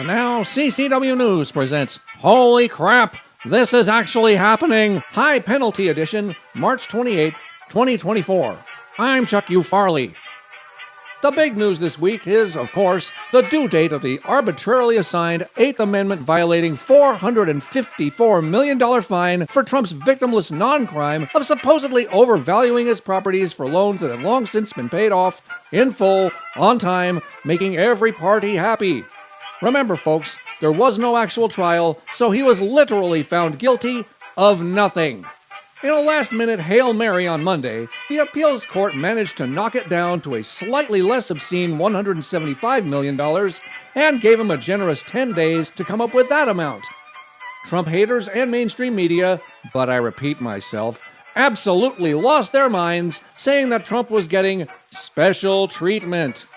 And now CCW News presents Holy Crap, This is Actually Happening! High Penalty Edition, March 28, 2024. I'm Chuck U. Farley. The big news this week is, of course, the due date of the arbitrarily assigned 8th Amendment violating $454 million fine for Trump's victimless non-crime of supposedly overvaluing his properties for loans that have long since been paid off in full, on time, making every party happy. Remember, folks, there was no actual trial, so he was literally found guilty of nothing. In a last-minute Hail Mary on Monday, the appeals court managed to knock it down to a slightly less obscene $175 million and gave him a generous 10 days to come up with that amount. Trump haters and mainstream media, but I repeat myself, absolutely lost their minds, saying that Trump was getting special treatment.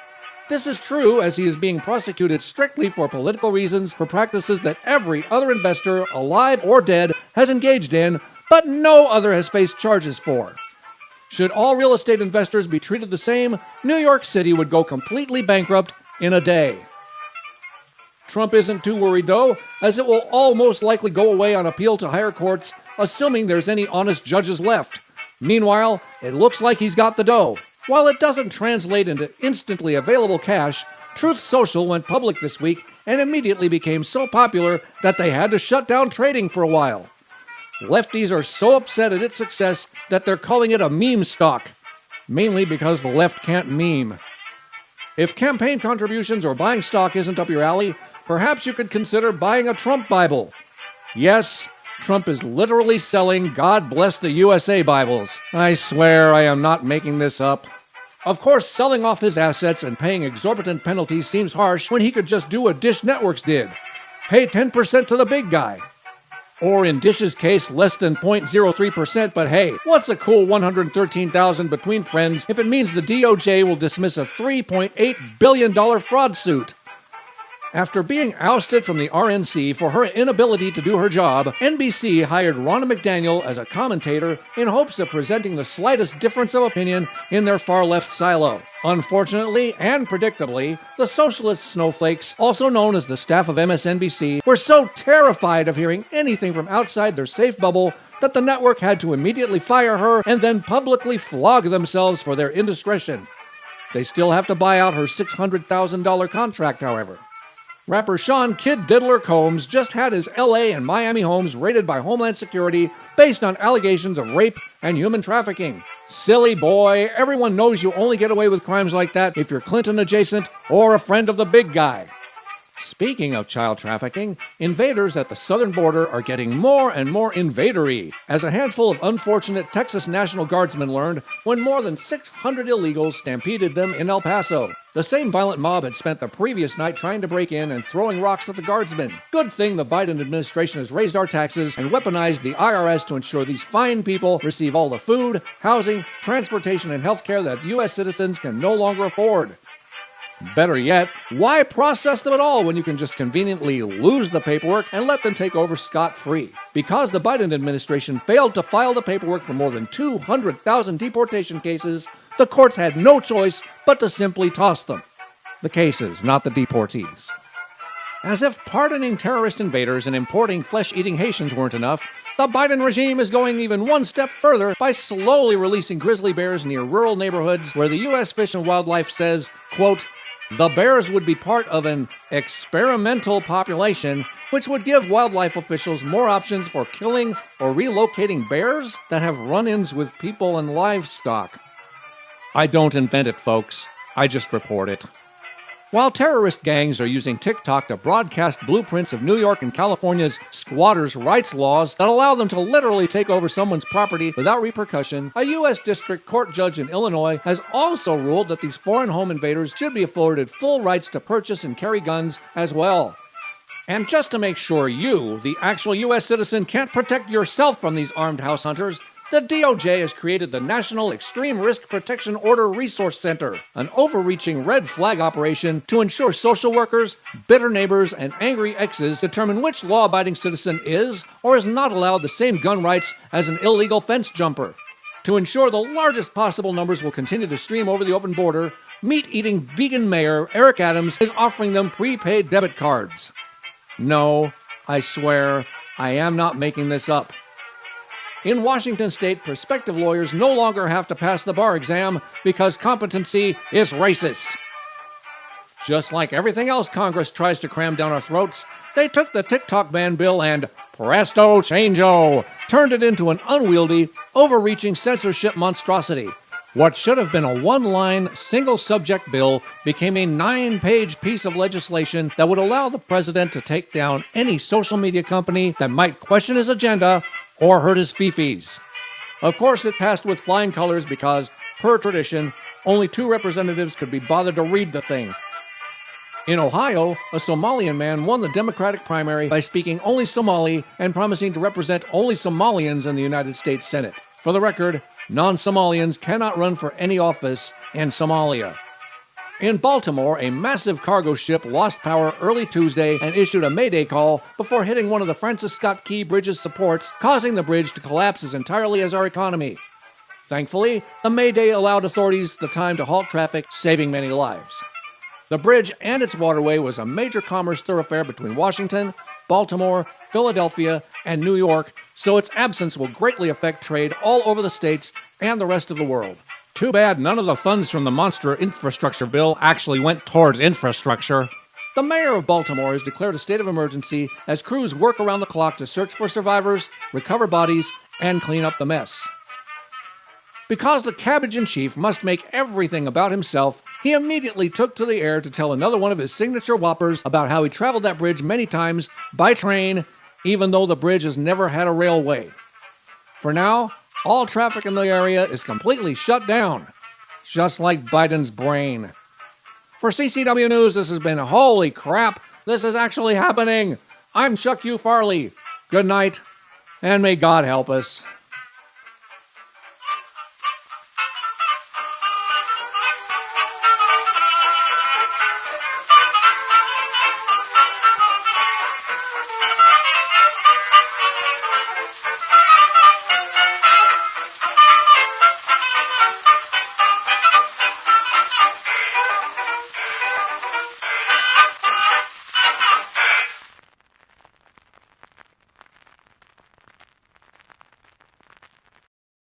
This is true, as he is being prosecuted strictly for political reasons for practices that every other investor, alive or dead, has engaged in, but no other has faced charges for. Should all real estate investors be treated the same, New York City would go completely bankrupt in a day. Trump isn't too worried, though, as it will all most likely go away on appeal to higher courts, assuming there's any honest judges left. Meanwhile, it looks like he's got the dough. While it doesn't translate into instantly available cash, Truth Social went public this week and immediately became so popular that they had to shut down trading for a while. Lefties are so upset at its success that they're calling it a meme stock, mainly because the left can't meme. If campaign contributions or buying stock isn't up your alley, perhaps you could consider buying a Trump Bible. Yes, Trump is literally selling God Bless the USA Bibles. I swear I am not making this up. Of course, selling off his assets and paying exorbitant penalties seems harsh when he could just do what Dish Networks did. Pay 10% to the big guy. Or in Dish's case, less than 0.03%, but hey, what's a cool $113,000 between friends if it means the DOJ will dismiss a $3.8 billion fraud suit? After being ousted from the RNC for her inability to do her job, NBC hired Ronna McDaniel as a commentator in hopes of presenting the slightest difference of opinion in their far-left silo. Unfortunately, and predictably, the socialist snowflakes, also known as the staff of MSNBC, were so terrified of hearing anything from outside their safe bubble that the network had to immediately fire her and then publicly flog themselves for their indiscretion. They still have to buy out her $600,000 contract, however. Rapper Sean Kid Diddler Combs just had his LA and Miami homes raided by Homeland Security based on allegations of rape and human trafficking. Silly boy, everyone knows you only get away with crimes like that if you're Clinton adjacent or a friend of the big guy. Speaking of child trafficking, invaders at the southern border are getting more and more invadery, as a handful of unfortunate Texas National Guardsmen learned when more than 600 illegals stampeded them in El Paso. The same violent mob had spent the previous night trying to break in and throwing rocks at the guardsmen. Good thing the Biden administration has raised our taxes and weaponized the IRS to ensure these fine people receive all the food, housing, transportation, and health care that U.S. citizens can no longer afford. Better yet, why process them at all when you can just conveniently lose the paperwork and let them take over scot-free? Because the Biden administration failed to file the paperwork for more than 200,000 deportation cases, the courts had no choice but to simply toss them. The cases, not the deportees. As if pardoning terrorist invaders and importing flesh-eating Haitians weren't enough, the Biden regime is going even one step further by slowly releasing grizzly bears near rural neighborhoods where the U.S. Fish and Wildlife says, quote, the bears would be part of an experimental population which would give wildlife officials more options for killing or relocating bears that have run-ins with people and livestock. I don't invent it, folks. I just report it. While terrorist gangs are using TikTok to broadcast blueprints of New York and California's squatters' rights laws that allow them to literally take over someone's property without repercussion, a U.S. District Court judge in Illinois has also ruled that these foreign home invaders should be afforded full rights to purchase and carry guns as well. And just to make sure you, the actual U.S. citizen, can't protect yourself from these armed house hunters, the DOJ has created the National Extreme Risk Protection Order Resource Center, an overreaching red flag operation to ensure social workers, bitter neighbors, and angry exes determine which law-abiding citizen is or is not allowed the same gun rights as an illegal fence jumper. To ensure the largest possible numbers will continue to stream over the open border, Meat-eating vegan mayor Eric Adams is offering them prepaid debit cards. No, I swear, I am not making this up. In Washington state, prospective lawyers no longer have to pass the bar exam because competency is racist. Just like everything else Congress tries to cram down our throats, they took the TikTok ban bill and presto changeo, turned it into an unwieldy, overreaching censorship monstrosity. What should have been a one-line, single-subject bill became a 9-page piece of legislation that would allow the president to take down any social media company that might question his agenda or hurt his fifis. Of course, it passed with flying colors because, per tradition, only 2 representatives could be bothered to read the thing. In Ohio, a Somalian man won the Democratic primary by speaking only Somali and promising to represent only Somalians in the United States Senate. For the record, non-Somalians cannot run for any office in Somalia. In Baltimore, a massive cargo ship lost power early Tuesday and issued a mayday call before hitting one of the Francis Scott Key Bridge's supports, causing the bridge to collapse as entirely as our economy. Thankfully, the mayday allowed authorities the time to halt traffic, saving many lives. The bridge and its waterway was a major commerce thoroughfare between Washington, Baltimore, Philadelphia, and New York, so its absence will greatly affect trade all over the states and the rest of the world. Too bad none of the funds from the monster infrastructure bill actually went towards infrastructure. The mayor of Baltimore has declared a state of emergency as crews work around the clock to search for survivors, recover bodies, and clean up the mess. Because the cabbage-in-chief must make everything about himself, he immediately took to the air to tell another one of his signature whoppers about how he traveled that bridge many times by train, even though the bridge has never had a railway. For now, all traffic in the area is completely shut down, just like Biden's brain. For CCW News, this has been Holy Crap, This Is Actually Happening. I'm Chuck U. Farley. Good night, and may God help us.